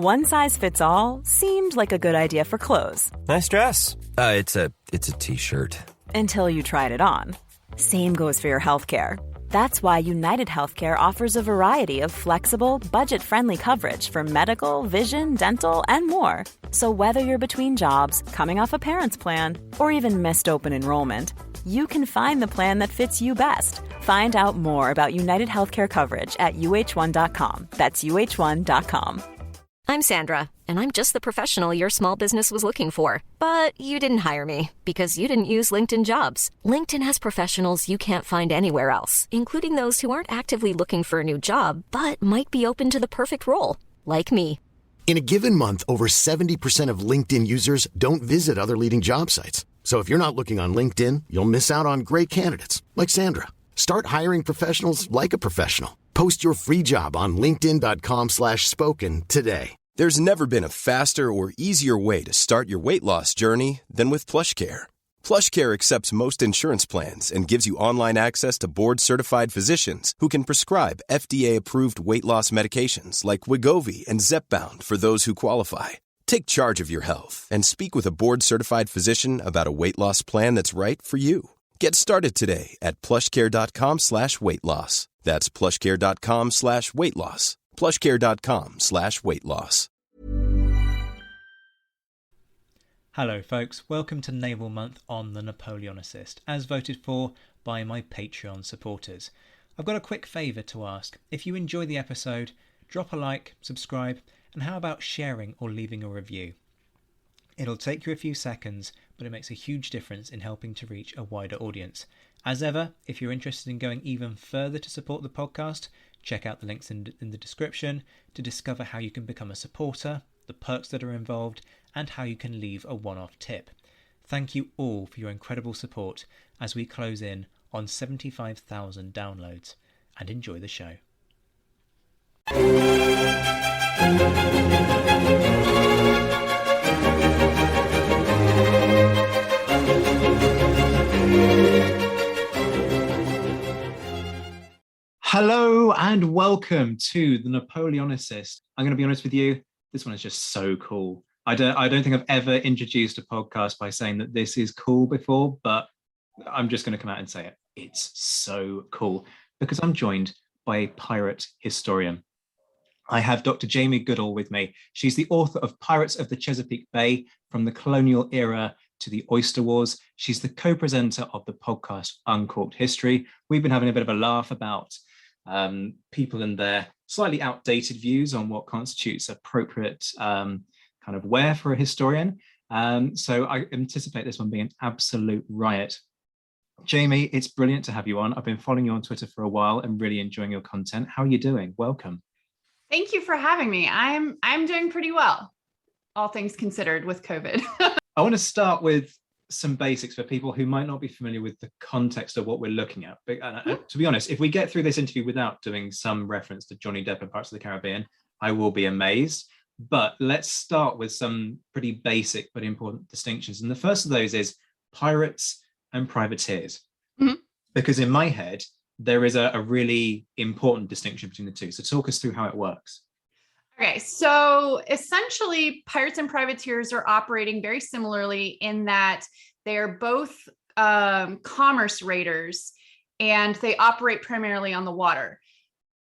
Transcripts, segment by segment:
One size fits all seemed like a good idea for clothes. Nice dress. It's a t-shirt. Until you tried it on. Same goes for your healthcare. That's why United Healthcare offers a variety of flexible, budget-friendly coverage for medical, vision, dental, and more. So whether you're between jobs, coming off a parent's plan, or even missed open enrollment, you can find the plan that fits you best. Find out more about United Healthcare coverage at uh1.com. That's uh1.com. I'm Sandra, and I'm just the professional your small business was looking for. But you didn't hire me because you didn't use LinkedIn Jobs. LinkedIn has professionals you can't find anywhere else, including those who aren't actively looking for a new job, but might be open to the perfect role, like me. In a given month, over 70% of LinkedIn users don't visit other leading job sites. So if you're not looking on LinkedIn, you'll miss out on great candidates like Sandra. Start hiring professionals like a professional. Post your free job on linkedin.com/spoken today. There's never been a faster or easier way to start your weight loss journey than with PlushCare. PlushCare accepts most insurance plans and gives you online access to board-certified physicians who can prescribe FDA-approved weight loss medications like Wegovy and Zepbound for those who qualify. Take charge of your health and speak with a board-certified physician about a weight loss plan that's right for you. Get started today at plushcare.com/weight loss. That's plushcare.com/weight loss. plushcare.com/weight loss. Hello folks, welcome to Naval Month on the Napoleonicist, as voted for by my Patreon supporters. I've got a quick favour to ask. If you enjoy the episode, drop a like, subscribe, and how about sharing or leaving a review? It'll take you a few seconds, but it makes a huge difference in helping to reach a wider audience. As ever, if you're interested in going even further to support the podcast, check out the links in the description to discover how you can become a supporter, the perks that are involved, and how you can leave a one-off tip. Thank you all for your incredible support as we close in on 75,000 downloads, and enjoy the show. Hello and welcome to the Napoleonicist. I'm going to be honest with you, this one is just so cool. I don't think I've ever introduced a podcast by saying that this is cool before, but I'm just going to come out and say it. It's so cool because I'm joined by a pirate historian. I have Dr. Jamie Goodall with me. She's the author of Pirates of the Chesapeake Bay, From the Colonial Era to the Oyster Wars. She's the co-presenter of the podcast Uncorked History. We've been having a bit of a laugh about people and their slightly outdated views on what constitutes appropriate kind of wear for a historian. So I anticipate this one being an absolute riot. Jamie, it's brilliant to have you on. I've been following you on Twitter for a while and really enjoying your content. How are you doing? Welcome. Thank you for having me. I'm doing pretty well, all things considered, with COVID. I want to start with some basics for people who might not be familiar with the context of what we're looking at. But, to be honest, if we get through this interview without doing some reference to Johnny Depp and Pirates of the Caribbean, I will be amazed. But let's start with some pretty basic but important distinctions. And the first of those is pirates and privateers. Mm-hmm. Because in my head, there is a really important distinction between the two. So talk us through how it works. Okay, so essentially, pirates and privateers are operating very similarly in that they are both commerce raiders, and they operate primarily on the water.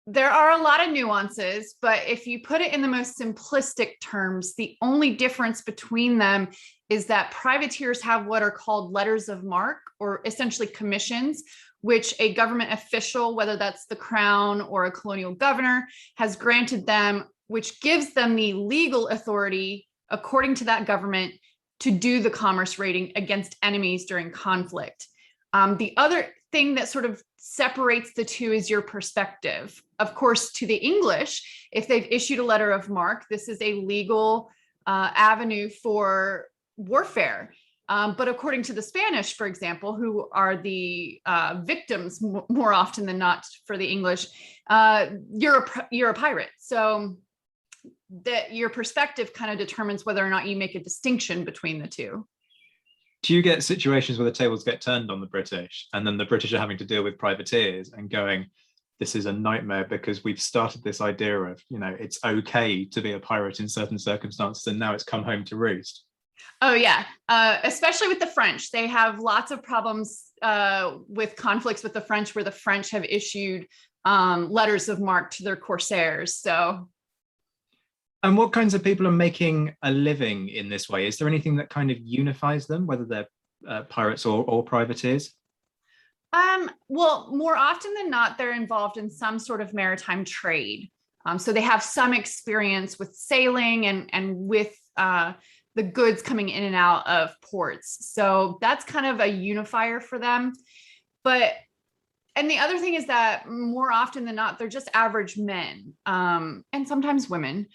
There are a lot of nuances, but if you put it in the most simplistic terms, the only difference between them is that privateers have what are called letters of marque, or essentially commissions, which a government official, whether that's the crown or a colonial governor, has granted them, which gives them the legal authority, according to that government, to do the commerce raiding against enemies during conflict. The other thing that sort of separates the two is your perspective. Of course, to the English, if they've issued a letter of marque, this is a legal avenue for warfare. But according to the Spanish, for example, who are the victims more often than not for the English, you're a pirate. So that your perspective kind of determines whether or not you make a distinction between the two. Do you get situations where the tables get turned on the British, and then the British are having to deal with privateers and going, this is a nightmare because we've started this idea of, it's okay to be a pirate in certain circumstances, and now it's come home to roost. Oh yeah, especially with the French. They have lots of problems with conflicts with the French, where the French have issued letters of marque to their corsairs. So, and what kinds of people are making a living in this way? Is there anything that kind of unifies them, whether they're pirates or privateers? Well, more often than not, they're involved in some sort of maritime trade. So they have some experience with sailing and with the goods coming in and out of ports. So that's kind of a unifier for them. And the other thing is that more often than not, they're just average men, and sometimes women.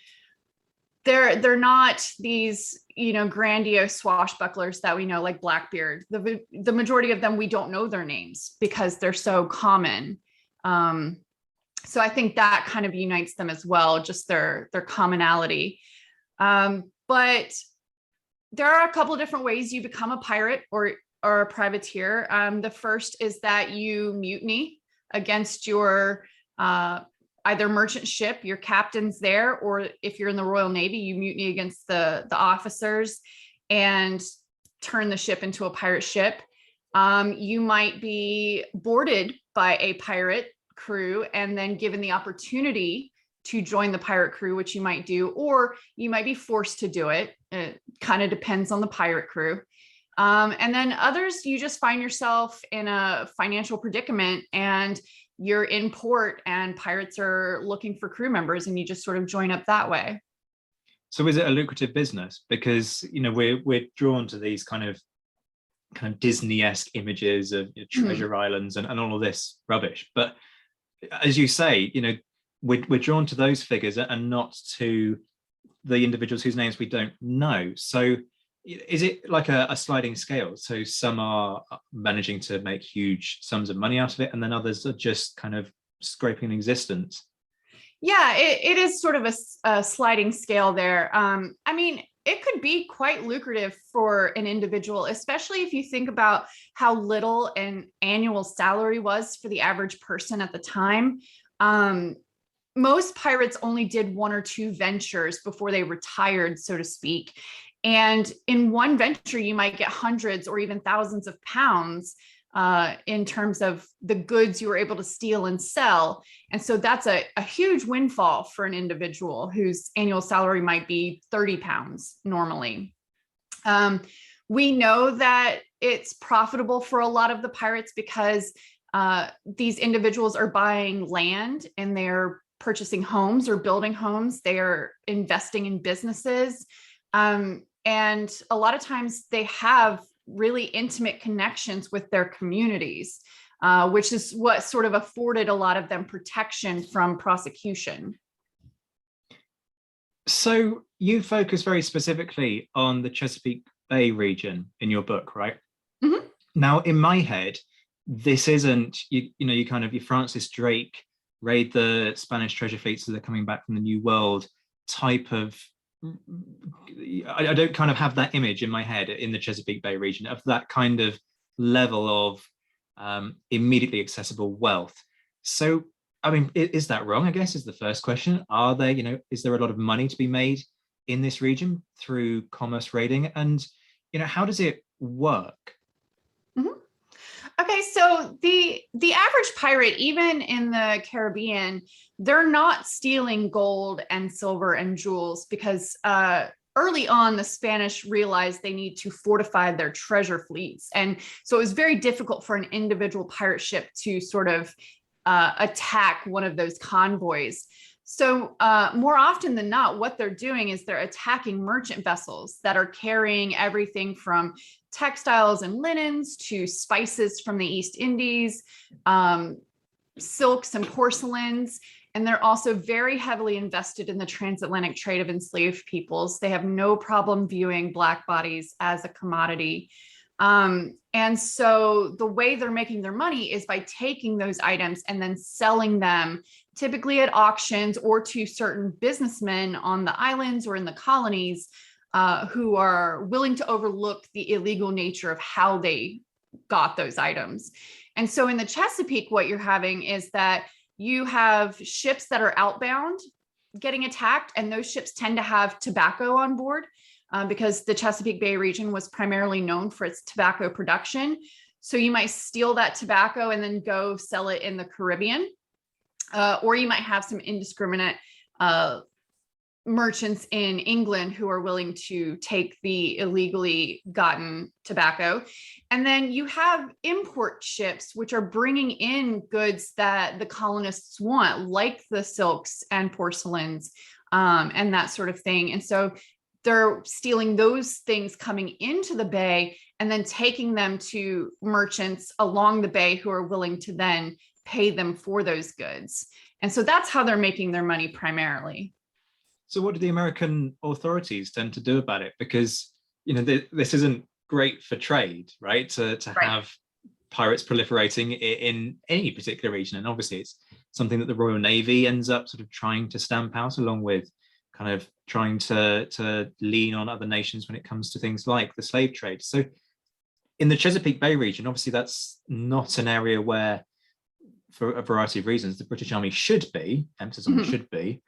They're not these, grandiose swashbucklers that we know, like Blackbeard. The majority of them, we don't know their names because they're so common. So I think that kind of unites them as well, just their commonality. But there are a couple of different ways you become a pirate or a privateer. The first is that you mutiny against your either merchant ship, your captain's there, or if you're in the Royal Navy, you mutiny against the officers and turn the ship into a pirate ship. You might be boarded by a pirate crew and then given the opportunity to join the pirate crew, which you might do, or you might be forced to do it. It kind of depends on the pirate crew. And then others, you just find yourself in a financial predicament and you're in port and pirates are looking for crew members, and you just sort of join up that way. So is it a lucrative business? Because, we're drawn to these kind of Disney-esque images of treasure islands and all of this rubbish. But as you say, we're drawn to those figures and not to the individuals whose names we don't know. So is it like a sliding scale? So some are managing to make huge sums of money out of it, and then others are just kind of scraping existence. Yeah, it is sort of a sliding scale there. It could be quite lucrative for an individual, especially if you think about how little an annual salary was for the average person at the time. Most pirates only did one or two ventures before they retired, so to speak. And in one venture, you might get hundreds or even thousands of pounds in terms of the goods you were able to steal and sell. And so that's a huge windfall for an individual whose annual salary might be 30 pounds normally. We know that it's profitable for a lot of the pirates because these individuals are buying land and they're purchasing homes or building homes. They are investing in businesses. And a lot of times they have really intimate connections with their communities, which is what sort of afforded a lot of them protection from prosecution. So you focus very specifically on the Chesapeake Bay region in your book, right? Mm-hmm. Now, in my head, this isn't, you kind of, your Francis Drake raid the Spanish treasure fleets as they're coming back from the New World type of, I don't kind of have that image in my head in the Chesapeake Bay region of that kind of level of immediately accessible wealth. So, is that wrong, I guess, is the first question. Are there, is there a lot of money to be made in this region through commerce raiding? And, how does it work? Mm-hmm. Okay, so the average pirate, even in the Caribbean, they're not stealing gold and silver and jewels because early on, the Spanish realized they need to fortify their treasure fleets. And so it was very difficult for an individual pirate ship to sort of attack one of those convoys. So more often than not, what they're doing is they're attacking merchant vessels that are carrying everything from textiles and linens to spices from the East Indies, silks and porcelains. And they're also very heavily invested in the transatlantic trade of enslaved peoples. They have no problem viewing Black bodies as a commodity. And so the way they're making their money is by taking those items and then selling them typically at auctions or to certain businessmen on the islands or in the colonies who are willing to overlook the illegal nature of how they got those items. And so in the Chesapeake, what you're having is that you have ships that are outbound getting attacked, and those ships tend to have tobacco on board because the Chesapeake Bay region was primarily known for its tobacco production. So you might steal that tobacco and then go sell it in the Caribbean, or you might have some indiscriminate merchants in England who are willing to take the illegally gotten tobacco. And then you have import ships, which are bringing in goods that the colonists want, like the silks and porcelains and that sort of thing. And so they're stealing those things coming into the bay and then taking them to merchants along the bay who are willing to then pay them for those goods. And so that's how they're making their money primarily. So what do the American authorities tend to do about it? Because, you know, this isn't great for trade, right? To have pirates proliferating in any particular region. And obviously it's something that the Royal Navy ends up sort of trying to stamp out, along with kind of trying to lean on other nations when it comes to things like the slave trade. So in the Chesapeake Bay region, obviously that's not an area where, for a variety of reasons, the British Army should be, emphasis on should be,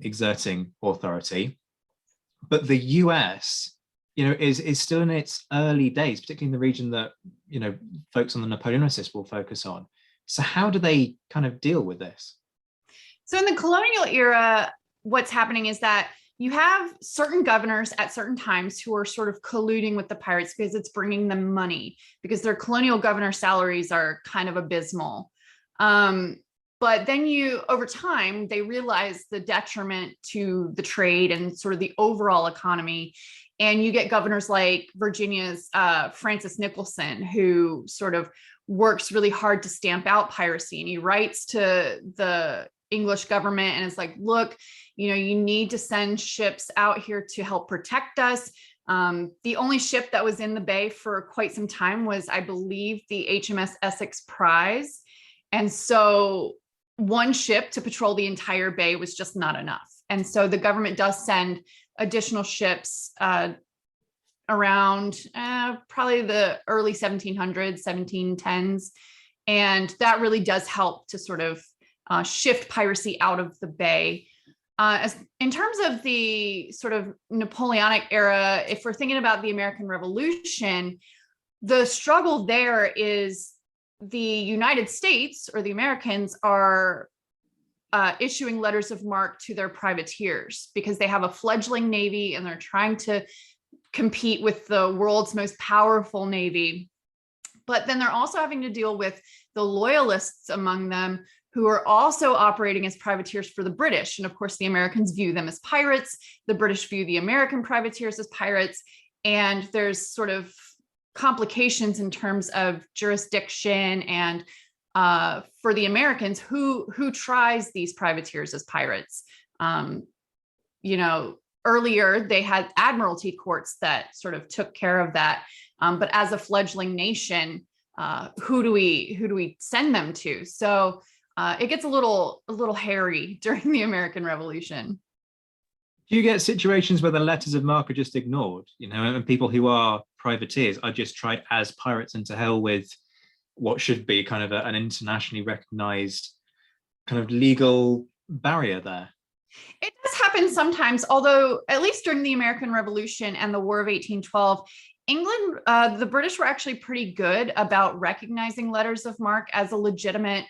exerting authority. But the US, you know, is still in its early days, particularly in the region that, you know, folks on the Napoleonicists will focus on. So how do they kind of deal with this? So in the colonial era, what's happening is that you have certain governors at certain times who are sort of colluding with the pirates because it's bringing them money, because their colonial governor salaries are kind of abysmal. But then over time, they realize the detriment to the trade and sort of the overall economy. And you get governors like Virginia's Francis Nicholson, who sort of works really hard to stamp out piracy. And he writes to the English government and is like, look, you know, you need to send ships out here to help protect us. The only ship that was in the bay for quite some time was, I believe, the HMS Essex Prize. And so one ship to patrol the entire bay was just not enough. And so the government does send additional ships around probably the early 1700s, 1710s. And that really does help to sort of shift piracy out of the bay. In terms of the sort of Napoleonic era, if we're thinking about the American Revolution, the struggle there is the United States, or the Americans, are issuing letters of marque to their privateers because they have a fledgling navy and they're trying to compete with the world's most powerful navy. But then they're also having to deal with the loyalists among them who are also operating as privateers for the British. And of course, the Americans view them as pirates. The British view the American privateers as pirates. And there's sort of complications in terms of jurisdiction and for the Americans, who tries these privateers as pirates. You know, earlier they had admiralty courts that sort of took care of that. But as a fledgling nation, who do we send them to? So it gets a little hairy during the American Revolution. Do you get situations where the letters of marque are just ignored, you know, and people who are privateers are just tried as pirates, and to hell with what should be kind of an internationally recognized kind of legal barrier there? It does happen sometimes, although at least during the American Revolution and the War of 1812, England, the British were actually pretty good about recognizing letters of marque as a legitimate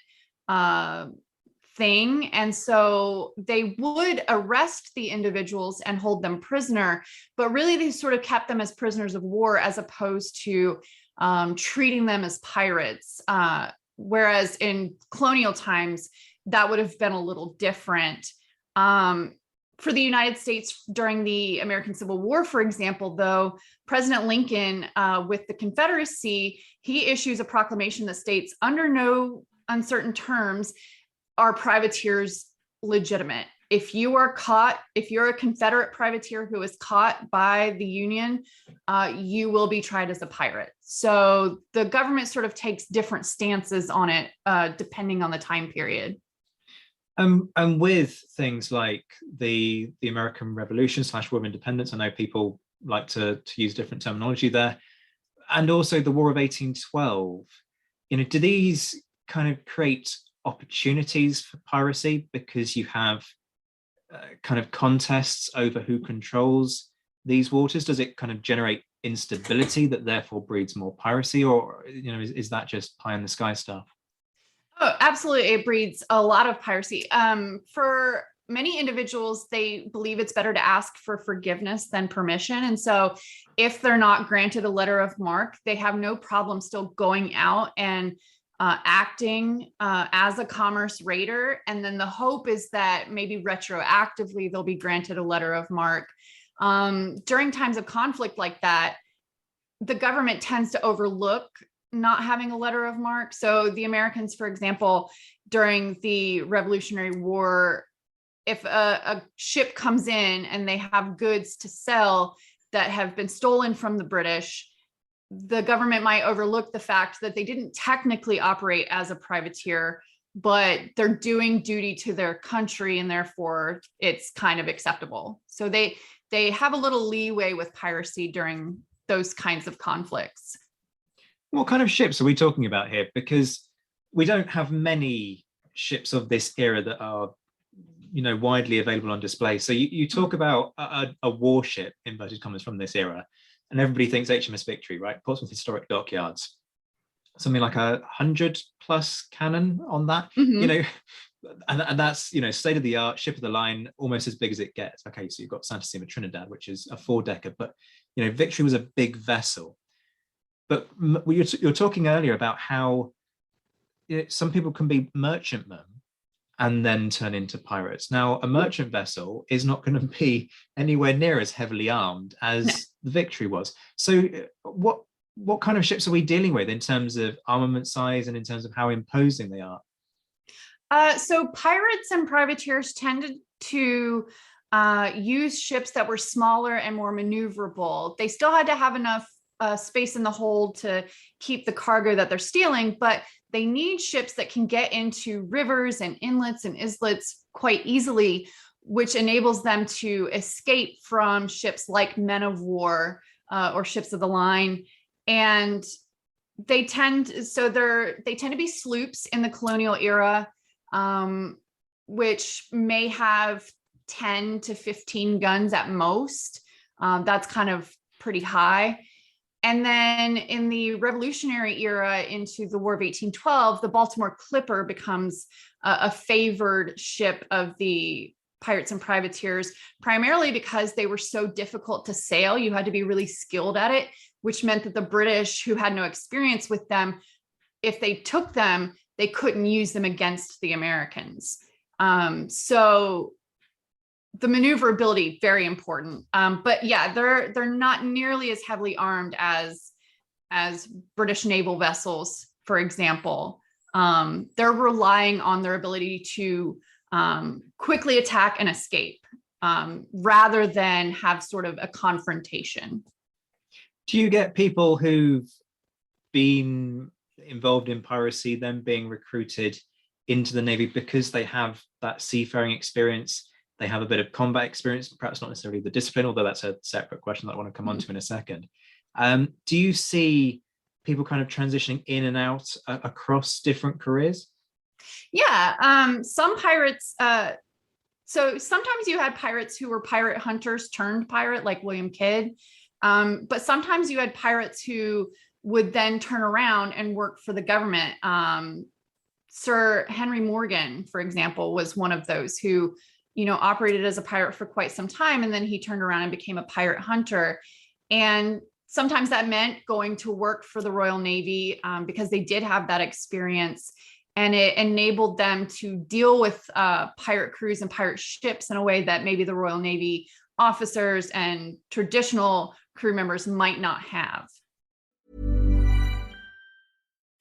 thing. And so they would arrest the individuals and hold them prisoner, but really they sort of kept them as prisoners of war as opposed to treating them as pirates. Whereas in colonial times, that would have been a little different. For the United States during the American Civil War, for example, though, President Lincoln, with the Confederacy, he issues a proclamation that states, under no uncertain terms, are privateers legitimate. If you are caught, if you're a Confederate privateer who is caught by the Union, you will be tried as a pirate. So the government sort of takes different stances on it, depending on the time period. And with things like the American Revolution / War of Independence, I know people like to use different terminology there, and also the War of 1812, you know, do these kind of create opportunities for piracy because you have kind of contests over who controls these waters? Does it kind of generate instability that therefore breeds more piracy, or is that just pie in the sky stuff? Oh, absolutely. It breeds a lot of piracy. For many individuals, they believe it's better to ask for forgiveness than permission. And so if they're not granted a letter of marque, they have no problem still going out and acting as a commerce raider. And then the hope is that maybe retroactively they'll be granted a letter of marque. During times of conflict like that, the government tends to overlook not having a letter of marque. So the Americans, for example, during the Revolutionary War, if a ship comes in and they have goods to sell that have been stolen from the British, the government might overlook the fact that they didn't technically operate as a privateer, but they're doing duty to their country, and therefore it's kind of acceptable. So they have a little leeway with piracy during those kinds of conflicts. What kind of ships are we talking about here? Because we don't have many ships of this era that are widely available on display. So you talk about a warship, inverted commas, from this era, and everybody thinks HMS Victory, right? Portsmouth Historic Dockyards, something like 100+ cannon on that, and that's state of the art, ship of the line, almost as big as it gets. Okay, so you've got Santa Sima Trinidad, which is a 4-decker, but Victory was a big vessel. But you're talking earlier about how some people can be merchantmen and then turn into pirates. Now, a merchant vessel is not going to be anywhere near as heavily armed as the Victory was. So what kind of ships are we dealing with in terms of armament size and in terms of how imposing they are? So pirates and privateers tended to use ships that were smaller and more maneuverable. They still had to have enough space in the hold to keep the cargo that they're stealing, but they need ships that can get into rivers and inlets and islets quite easily, which enables them to escape from ships like men of war or ships of the line. And they tend to be sloops in the colonial era, which may have 10 to 15 guns at most. That's kind of pretty high. And then in the Revolutionary era into the War of 1812, the Baltimore Clipper becomes a favored ship of the pirates and privateers, primarily because they were so difficult to sail. You had to be really skilled at it, which meant that the British, who had no experience with them, if they took them, they couldn't use them against the Americans. So the maneuverability, very important. But yeah, they're not nearly as heavily armed as British naval vessels, for example. They're relying on their ability to quickly attack and escape rather than have sort of a confrontation. Do you get people who've been involved in piracy then being recruited into the Navy because they have that seafaring experience? They have a bit of combat experience, perhaps not necessarily the discipline, although that's a separate question that I want to come on to in a second. Do you see people kind of transitioning in and out across different careers? Yeah, some pirates. So sometimes you had pirates who were pirate hunters turned pirate, like William Kidd. But sometimes you had pirates who would then turn around and work for the government. Sir Henry Morgan, for example, was one of those who operated as a pirate for quite some time. And then he turned around and became a pirate hunter. And sometimes that meant going to work for the Royal Navy because they did have that experience. And it enabled them to deal with pirate crews and pirate ships in a way that maybe the Royal Navy officers and traditional crew members might not have.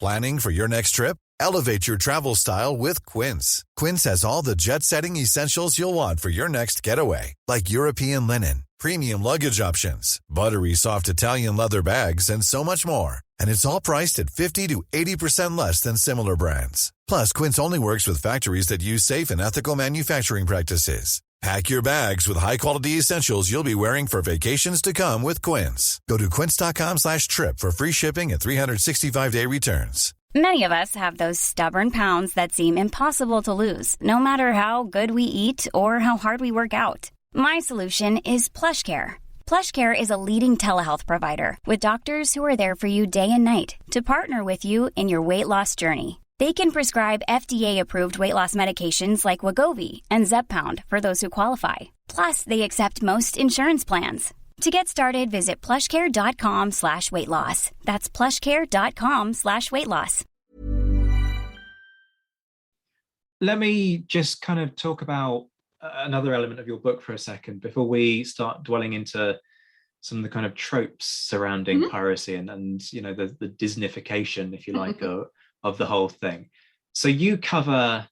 Planning for your next trip? Elevate your travel style with Quince. Quince has all the jet-setting essentials you'll want for your next getaway, like European linen, premium luggage options, buttery soft Italian leather bags, and so much more. And it's all priced at 50 to 80% less than similar brands. Plus, Quince only works with factories that use safe and ethical manufacturing practices. Pack your bags with high-quality essentials you'll be wearing for vacations to come with Quince. Go to quince.com/trip for free shipping and 365-day returns. Many of us have those stubborn pounds that seem impossible to lose, no matter how good we eat or how hard we work out. My solution is PlushCare. PlushCare is a leading telehealth provider with doctors who are there for you day and night to partner with you in your weight loss journey. They can prescribe FDA-approved weight loss medications like Wegovy and Zepbound for those who qualify. Plus, they accept most insurance plans. To get started, visit plushcare.com/weightloss. That's plushcare.com/weightloss. Let me just kind of talk about another element of your book for a second before we start dwelling into some of the kind of tropes surrounding piracy and you know, the Disneyfication, if you like, of the whole thing. So you cover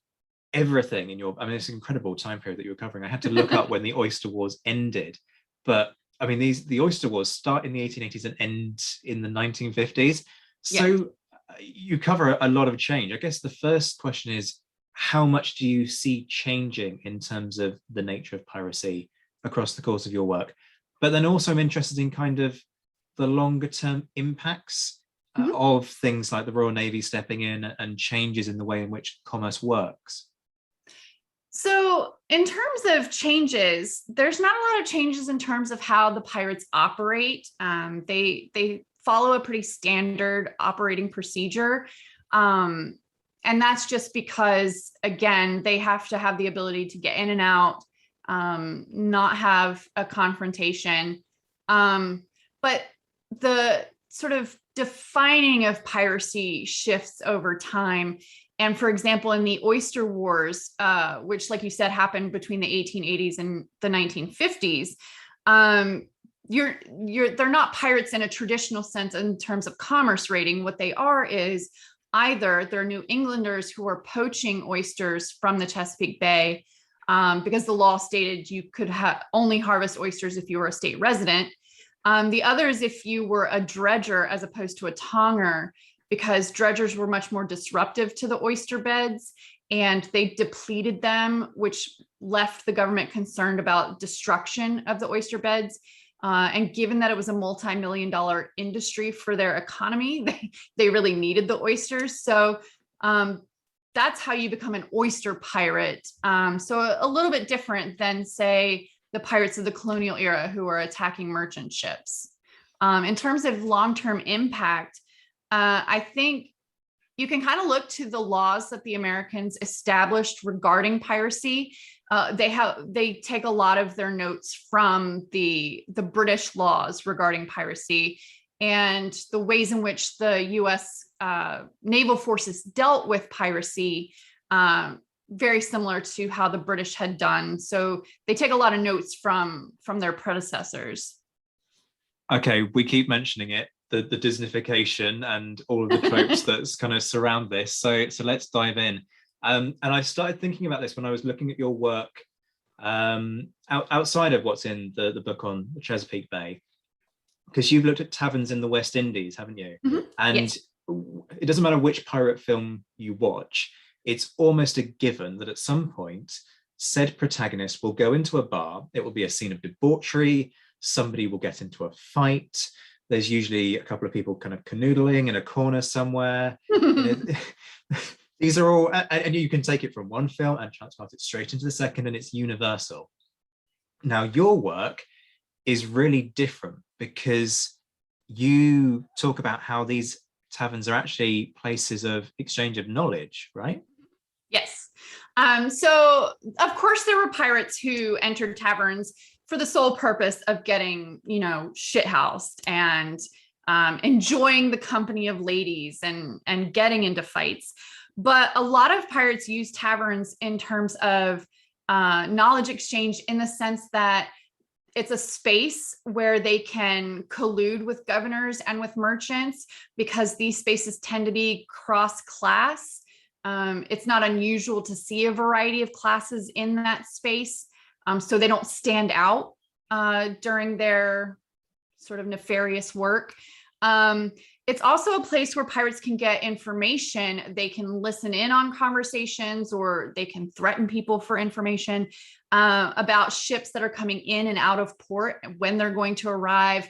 everything in your, I mean, it's an incredible time period that you were covering. I had to look up when the Oyster Wars ended, but I mean, the Oyster Wars start in the 1880s and end in the 1950s. So you cover a lot of change. I guess the first question is, how much do you see changing in terms of the nature of piracy across the course of your work? But then also I'm interested in kind of the longer term impacts of things like the Royal Navy stepping in and changes in the way in which commerce works. So in terms of changes, there's not a lot of changes in terms of how the pirates operate. They follow a pretty standard operating procedure. And that's just because, again, they have to have the ability to get in and out, not have a confrontation. But the sort of defining of piracy shifts over time. And for example, in the Oyster Wars, which, like you said, happened between the 1880s and the 1950s, they're not pirates in a traditional sense in terms of commerce raiding. What they are is either they're New Englanders who are poaching oysters from the Chesapeake Bay, because the law stated you could only harvest oysters if you were a state resident. The other is if you were a dredger as opposed to a tonger, because dredgers were much more disruptive to the oyster beds and they depleted them, which left the government concerned about destruction of the oyster beds. And given that it was a multi-million-dollar industry for their economy, they really needed the oysters. So that's how you become an oyster pirate. So a little bit different than, say, the pirates of the colonial era who are attacking merchant ships. In terms of long-term impact, I think you can kind of look to the laws that the Americans established regarding piracy. They take a lot of their notes from the British laws regarding piracy and the ways in which the U.S. naval forces dealt with piracy, very similar to how the British had done. So they take a lot of notes from their predecessors. Okay, we keep mentioning it, the Disneyfication and all of the tropes that kind of surround this. So let's dive in. And I started thinking about this when I was looking at your work outside of what's in the book on the Chesapeake Bay, because you've looked at taverns in the West Indies, haven't you? And yes. It doesn't matter which pirate film you watch, it's almost a given that at some point, said protagonist will go into a bar, it will be a scene of debauchery, somebody will get into a fight, there's usually a couple of people kind of canoodling in a corner somewhere. These are all, and you can take it from one film and transport it straight into the second, and it's universal. Now, your work is really different because you talk about how these taverns are actually places of exchange of knowledge, right? Yes. So, of course, there were pirates who entered taverns for the sole purpose of getting, shithoused and enjoying the company of ladies and getting into fights. But a lot of pirates use taverns in terms of knowledge exchange, in the sense that it's a space where they can collude with governors and with merchants, because these spaces tend to be cross-class. It's not unusual to see a variety of classes in that space, so they don't stand out during their sort of nefarious work. It's also a place where pirates can get information. They can listen in on conversations, or they can threaten people for information about ships that are coming in and out of port, when they're going to arrive.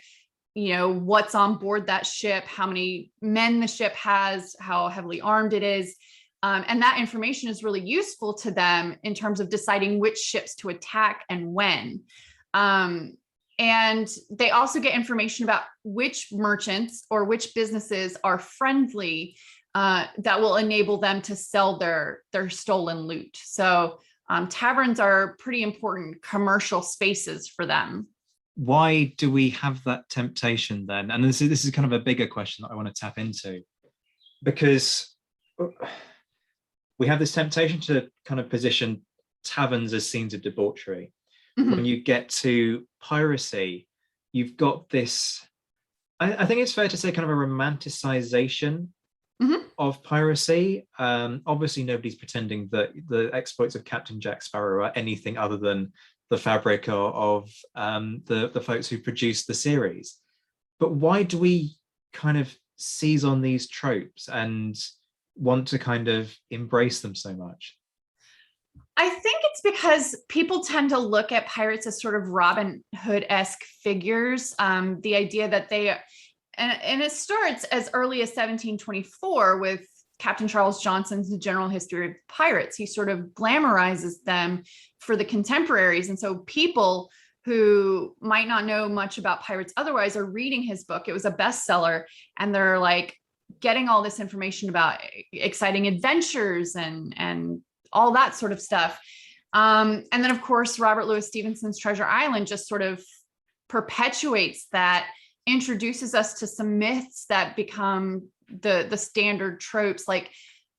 what's on board that ship, how many men the ship has, how heavily armed it is. And that information is really useful to them in terms of deciding which ships to attack and when. And they also get information about which merchants or which businesses are friendly, that will enable them to sell their stolen loot. So taverns are pretty important commercial spaces for them. Why do we have that temptation then? And this is kind of a bigger question that I want to tap into, because we have this temptation to kind of position taverns as scenes of debauchery. Mm-hmm. When you get to piracy, you've got this, I think it's fair to say, kind of a romanticization mm-hmm. of piracy. Obviously, nobody's pretending that the exploits of Captain Jack Sparrow are anything other than the fabric of the folks who produced the series. But why do we kind of seize on these tropes and want to kind of embrace them so much? I think it's because people tend to look at pirates as sort of Robin Hood-esque figures. The idea that and it starts as early as 1724 with Captain Charles Johnson's The General History of Pirates. He sort of glamorizes them for the contemporaries. And so people who might not know much about pirates otherwise are reading his book. It was a bestseller, and they're like getting all this information about exciting adventures and all that sort of stuff. And then, of course, Robert Louis Stevenson's Treasure Island just sort of perpetuates that, introduces us to some myths that become the standard tropes, like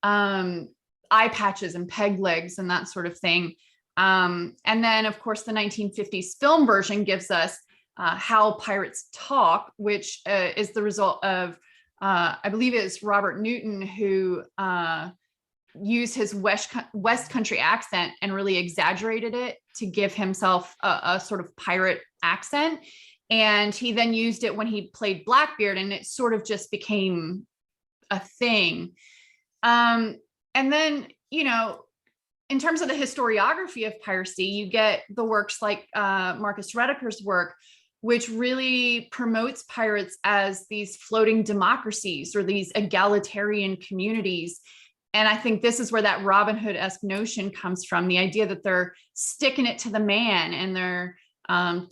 eye patches and peg legs and that sort of thing. And then, of course, the 1950s film version gives us How Pirates Talk, which is the result of, I believe it's Robert Newton, who used his West Country accent and really exaggerated it to give himself a sort of pirate accent. And he then used it when he played Blackbeard, and it sort of just became a thing. And then, in terms of the historiography of piracy, you get the works like Marcus Rediker's work, which really promotes pirates as these floating democracies or these egalitarian communities. And I think this is where that Robin Hood-esque notion comes from, the idea that they're sticking it to the man, and they're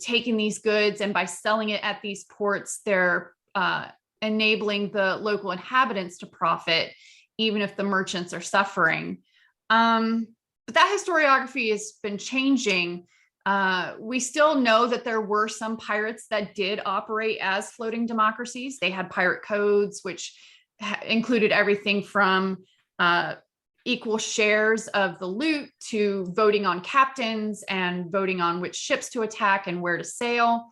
taking these goods, and by selling it at these ports, they're enabling the local inhabitants to profit, even if the merchants are suffering. But that historiography has been changing. We still know that there were some pirates that did operate as floating democracies. They had pirate codes, which included everything from equal shares of the loot to voting on captains and voting on which ships to attack and where to sail.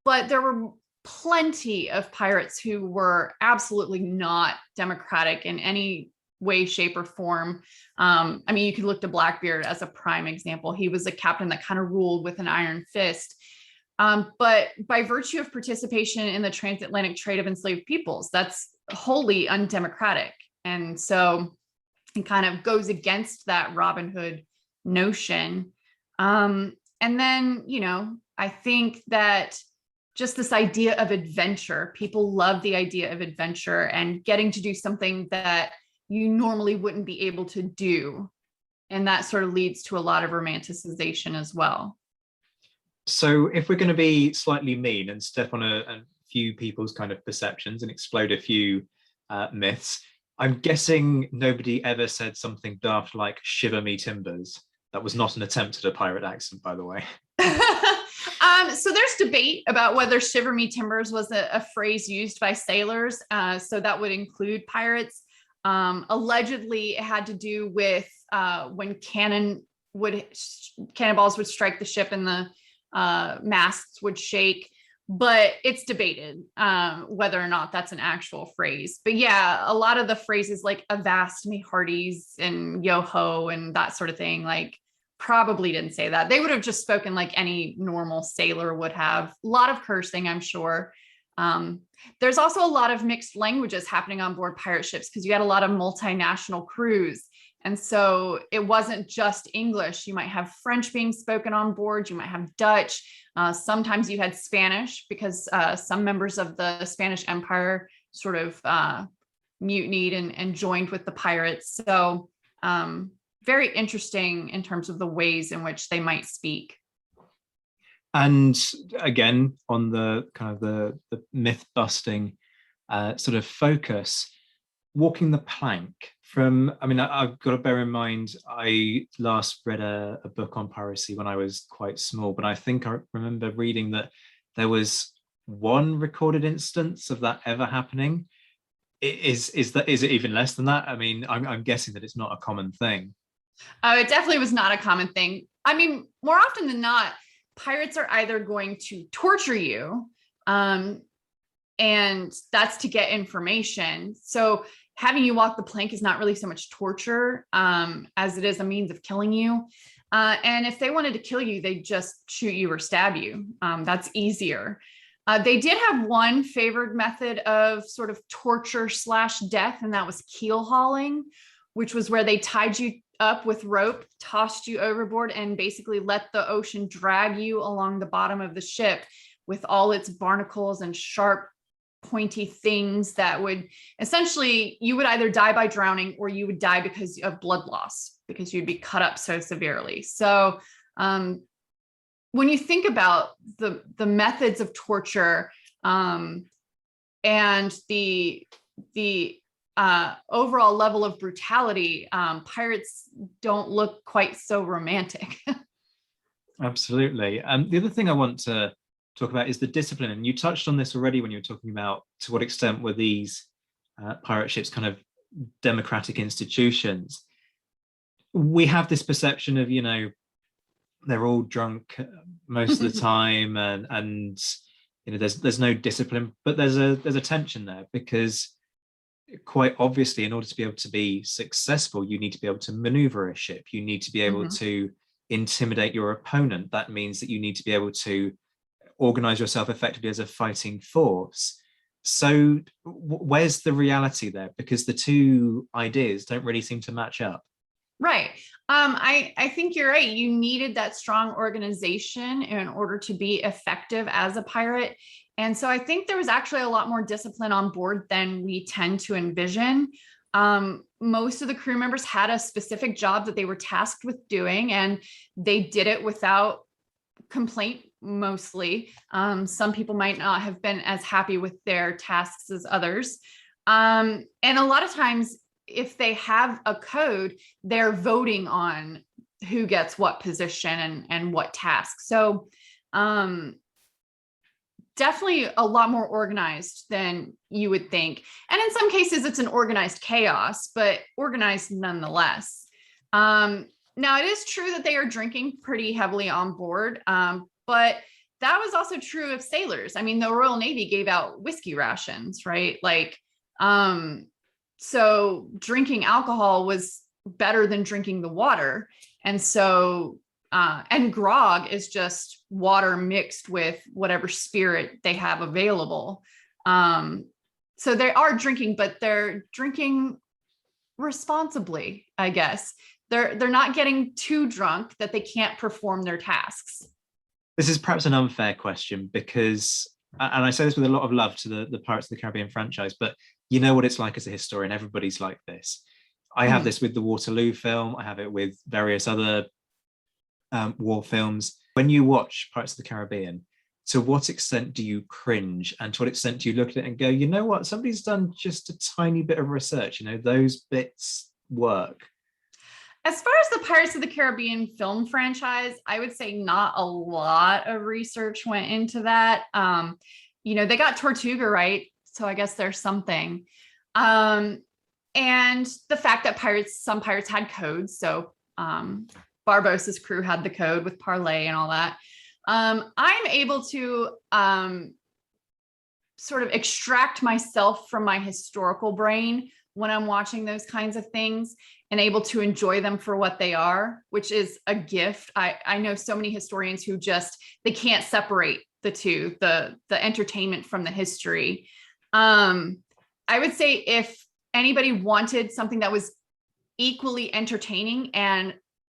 But there were plenty of pirates who were absolutely not democratic in any way, shape, or form. You could look to Blackbeard as a prime example. He was a captain that kind of ruled with an iron fist. But by virtue of participation in the transatlantic trade of enslaved peoples, that's wholly undemocratic. And so it kind of goes against that Robin Hood notion. And then, I think that just this idea of adventure, people love the idea of adventure and getting to do something that you normally wouldn't be able to do. And that sort of leads to a lot of romanticization as well. So if we're going to be slightly mean and step on a few people's kind of perceptions and explode a few myths, I'm guessing nobody ever said something daft like "shiver me timbers." That was not an attempt at a pirate accent, by the way. So there's debate about whether "shiver me timbers" was a phrase used by sailors. So that would include pirates. Allegedly, it had to do with when cannonballs would strike the ship and the masts would shake. But it's debated whether or not that's an actual phrase. But yeah, a lot of the phrases like "avast me hearties" and "yo ho" and that sort of thing, like, probably didn't say that. They would have just spoken like any normal sailor would have. A lot of cursing, I'm sure. There's also a lot of mixed languages happening on board pirate ships because you had a lot of multinational crews. And so it wasn't just English. You might have French being spoken on board. You might have Dutch. Sometimes you had Spanish because some members of the Spanish Empire sort of mutinied and joined with the pirates. So very interesting in terms of the ways in which they might speak. And again, on the kind of the myth busting sort of focus, walking the plank from, I mean, I've got to bear in mind, I last read a book on piracy when I was quite small, but I think I remember reading that there was one recorded instance of that ever happening. Is it even less than that? I mean, I'm guessing that it's not a common thing. It definitely was not a common thing. I mean, more often than not, pirates are either going to torture you, and that's to get information. So having you walk the plank is not really so much torture as it is a means of killing you. And if they wanted to kill you, they'd just shoot you or stab you. That's easier. They did have one favored method of sort of torture / death, and that was keel hauling, which was where they tied you up with rope, tossed you overboard, and basically let the ocean drag you along the bottom of the ship with all its barnacles and sharp, pointy things that would essentially, you would either die by drowning or you would die because of blood loss, because you'd be cut up so severely. So when you think about the methods of torture and the overall level of brutality, pirates don't look quite so romantic. Absolutely. The other thing I want to talk about is the discipline. And you touched on this already when you were talking about to what extent were these pirate ships kind of democratic institutions. We have this perception of, you know, they're all drunk most of the time and you know, there's no discipline, but there's a tension there, because quite obviously, in order to be able to be successful, you need to be able to maneuver a ship. You need to be able to intimidate your opponent. That means that you need to be able to organize yourself effectively as a fighting force. So where's the reality there? Because the two ideas don't really seem to match up. Right. I think you're right. You needed that strong organization in order to be effective as a pirate. And so I think there was actually a lot more discipline on board than we tend to envision. Most of the crew members had a specific job that they were tasked with doing, and they did it without complaint mostly. Some people might not have been as happy with their tasks as others. And a lot of times, if they have a code, they're voting on who gets what position and what task. So definitely a lot more organized than you would think. And in some cases, it's an organized chaos, but organized nonetheless. Now, it is true that they are drinking pretty heavily on board, but that was also true of sailors. I mean, the Royal Navy gave out whiskey rations, right? Like, so drinking alcohol was better than drinking the water. And so, and grog is just water mixed with whatever spirit they have available. So they are drinking, but they're drinking responsibly, I guess. They're not getting too drunk that they can't perform their tasks. This is perhaps an unfair question because, and I say this with a lot of love to the Pirates of the Caribbean franchise, but you know what it's like as a historian. Everybody's like this. I have this with the Waterloo film. I have it with various other war films. When you watch Pirates of the Caribbean, to what extent do you cringe, and to what extent do you look at it and go, you know what, somebody's done just a tiny bit of research, you know, those bits work? As far as the Pirates of the Caribbean film franchise, I would say not a lot of research went into that. You know, they got Tortuga right, so I guess there's something. And the fact that some pirates had codes. So Barbossa's crew had the code with parlay and all that. I'm able to sort of extract myself from my historical brain when I'm watching those kinds of things and able to enjoy them for what they are, which is a gift. I know so many historians who they can't separate the two, the entertainment from the history. I would say if anybody wanted something that was equally entertaining and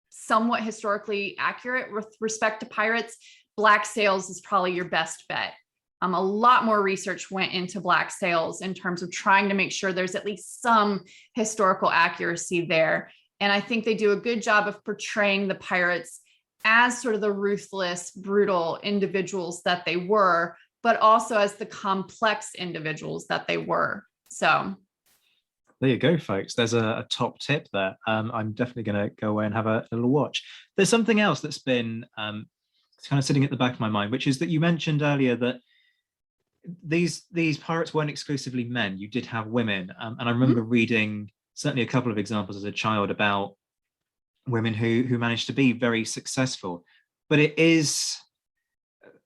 somewhat historically accurate with respect to pirates, black sails is probably your best bet. A lot more research went into black sails in terms of trying to make sure there's at least some historical accuracy there. And I think they do a good job of portraying the pirates as sort of the ruthless, brutal individuals that they were, but also as the complex individuals that they were. So there you go, folks. There's a top tip there. I'm definitely going to go away and have a little watch. There's something else that's been kind of sitting at the back of my mind, which is that you mentioned earlier that these pirates weren't exclusively men. You did have women. And I remember reading certainly a couple of examples as a child about women who managed to be very successful. But it is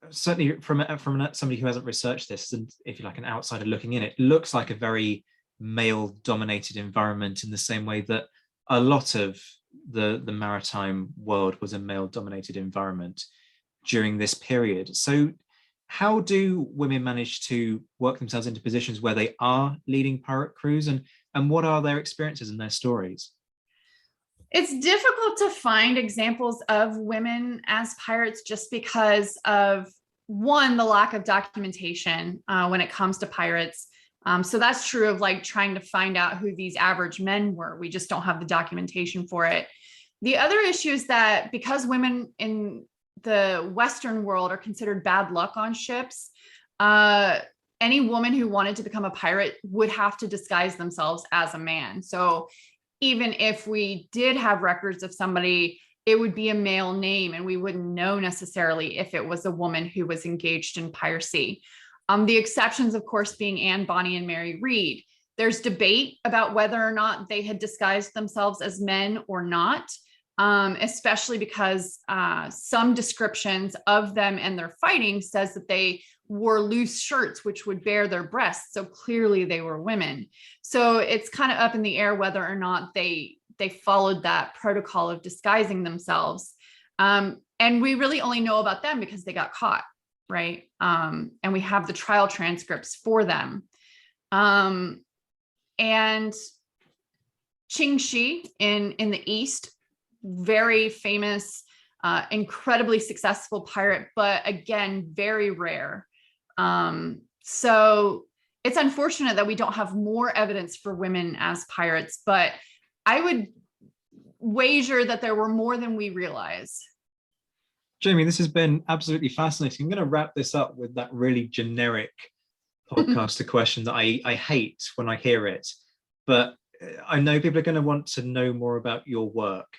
certainly from somebody who hasn't researched this, and if you're like an outsider looking in, it looks like a very male-dominated environment in the same way that a lot of the maritime world was a male-dominated environment during this period. So how do women manage to work themselves into positions where they are leading pirate crews, and what are their experiences and their stories? It's difficult to find examples of women as pirates just because of, one, the lack of documentation when it comes to pirates. So that's true of like trying to find out who these average men were. We just don't have the documentation for it. The other issue is that because women in the Western world are considered bad luck on ships, any woman who wanted to become a pirate would have to disguise themselves as a man. So even if we did have records of somebody, it would be a male name and we wouldn't know necessarily if it was a woman who was engaged in piracy. The exceptions, of course, being Anne Bonny and Mary Read. There's debate about whether or not they had disguised themselves as men or not, especially because some descriptions of them and their fighting says that they wore loose shirts, which would bare their breasts. So clearly they were women. So it's kind of up in the air whether or not they followed that protocol of disguising themselves. And we really only know about them because they got caught. Right. And we have the trial transcripts for them. And Qing Shi in the East, very famous, incredibly successful pirate, but again, very rare. So it's unfortunate that we don't have more evidence for women as pirates, but I would wager that there were more than we realize. Jamie, this has been absolutely fascinating. I'm going to wrap this up with that really generic podcaster question that I hate when I hear it, but I know people are going to want to know more about your work,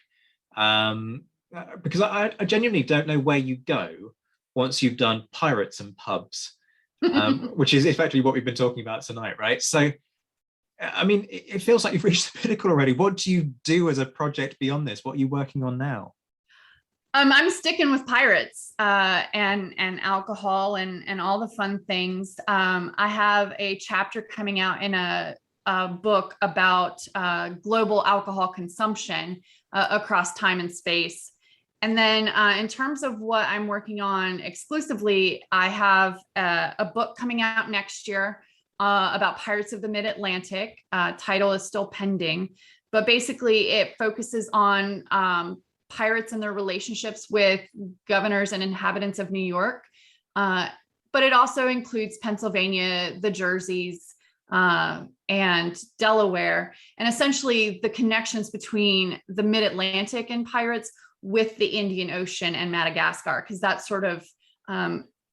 because I genuinely don't know where you go once you've done pirates and pubs, which is effectively what we've been talking about tonight, right? So, I mean, it feels like you've reached the pinnacle already. What do you do as a project beyond this? What are you working on now? I'm sticking with pirates and alcohol and all the fun things. I have a chapter coming out in a book about global alcohol consumption across time and space. And then in terms of what I'm working on exclusively, I have a book coming out next year about pirates of the Mid-Atlantic. Title is still pending, but basically it focuses on pirates and their relationships with governors and inhabitants of New York. But it also includes Pennsylvania, the Jerseys, and Delaware, and essentially the connections between the Mid-Atlantic and pirates with the Indian Ocean and Madagascar, because that's sort of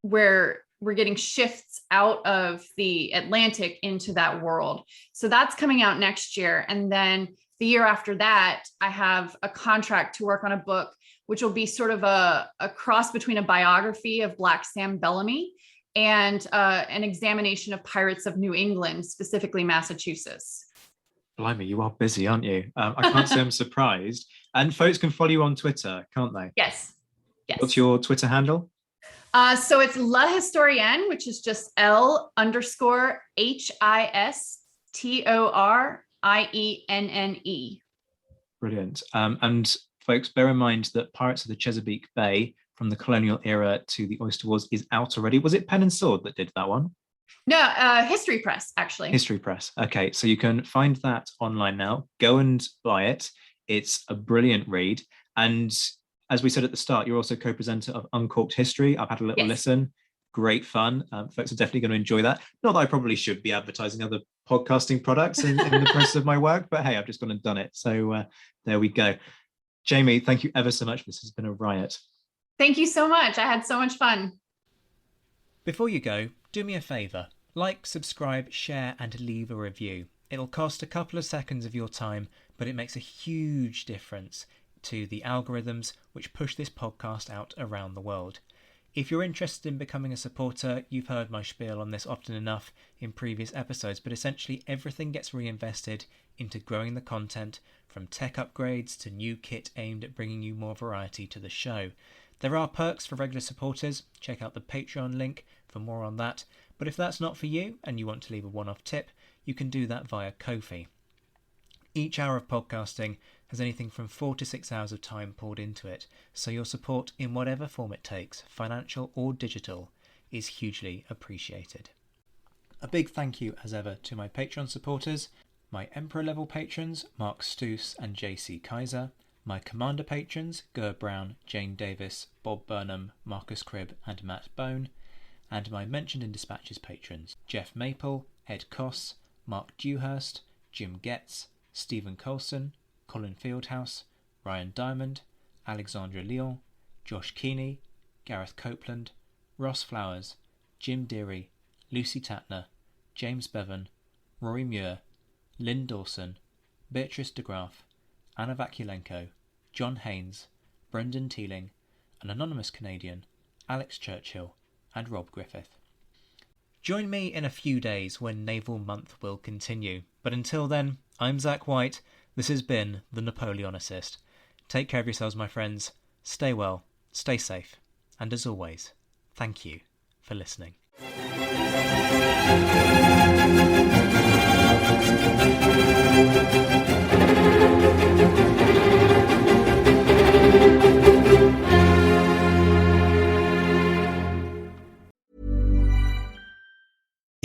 where we're getting shifts out of the Atlantic into that world. So that's coming out next year. And then the year after that, I have a contract to work on a book, which will be sort of a cross between a biography of Black Sam Bellamy and an examination of pirates of New England, specifically Massachusetts. Blimey, you are busy, aren't you? I can't say I'm surprised. And folks can follow you on Twitter, can't they? Yes. What's your Twitter handle? So it's La Historienne, which is just L_HISTORIENNE. Brilliant. And folks, bear in mind that Pirates of the Chesapeake Bay from the colonial era to the Oyster Wars is out already. Was it Pen and Sword that did that one? No, History Press, actually. History Press. Okay, so you can find that online now. Go and buy it. It's a brilliant read. And as we said at the start, you're also co-presenter of Uncorked History. I've had a little listen. Great fun. Folks are definitely going to enjoy that. Not that I probably should be advertising other podcasting products in the process of my work, but hey, I've just gone and done it. So there we go. Jamie, thank you ever so much. This has been a riot. Thank you so much. I had so much fun. Before you go, do me a favour. Like, subscribe, share and leave a review. It'll cost a couple of seconds of your time, but it makes a huge difference to the algorithms which push this podcast out around the world. If you're interested in becoming a supporter, you've heard my spiel on this often enough in previous episodes, but essentially everything gets reinvested into growing the content, from tech upgrades to new kit aimed at bringing you more variety to the show. There are perks for regular supporters. Check out the Patreon link for more on that. But if that's not for you and you want to leave a one-off tip, you can do that via Ko-fi. Each hour of podcasting has anything from 4 to 6 hours of time poured into it, so your support in whatever form it takes, financial or digital, is hugely appreciated. A big thank you as ever to my Patreon supporters, my Emperor level patrons Mark Stoos and JC Kaiser, my Commander patrons Ger Brown, Jane Davis, Bob Burnham, Marcus Cribb and Matt Bone, and my Mentioned in Dispatches patrons Jeff Maple, Ed Koss, Mark Dewhurst, Jim Getz, Stephen Colson, Colin Fieldhouse, Ryan Diamond, Alexandra Lyon, Josh Keeney, Gareth Copeland, Ross Flowers, Jim Deary, Lucy Tatner, James Bevan, Rory Muir, Lynn Dawson, Beatrice DeGraff, Anna Vakulenko, John Haynes, Brendan Teeling, an anonymous Canadian, Alex Churchill, and Rob Griffith. Join me in a few days when Naval Month will continue, but until then, I'm Zach White. This has been The Napoleonicist. Take care of yourselves, my friends. Stay well, stay safe, and as always, thank you for listening.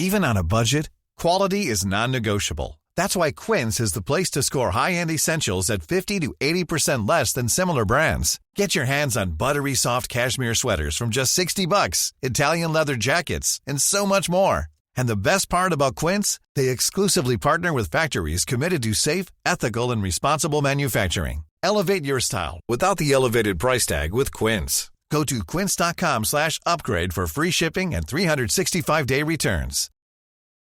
Even on a budget, quality is non-negotiable. That's why Quince is the place to score high-end essentials at 50 to 80% less than similar brands. Get your hands on buttery soft cashmere sweaters from just $60, Italian leather jackets, and so much more. And the best part about Quince, they exclusively partner with factories committed to safe, ethical, and responsible manufacturing. Elevate your style without the elevated price tag with Quince. Go to quince.com/upgrade for free shipping and 365-day returns.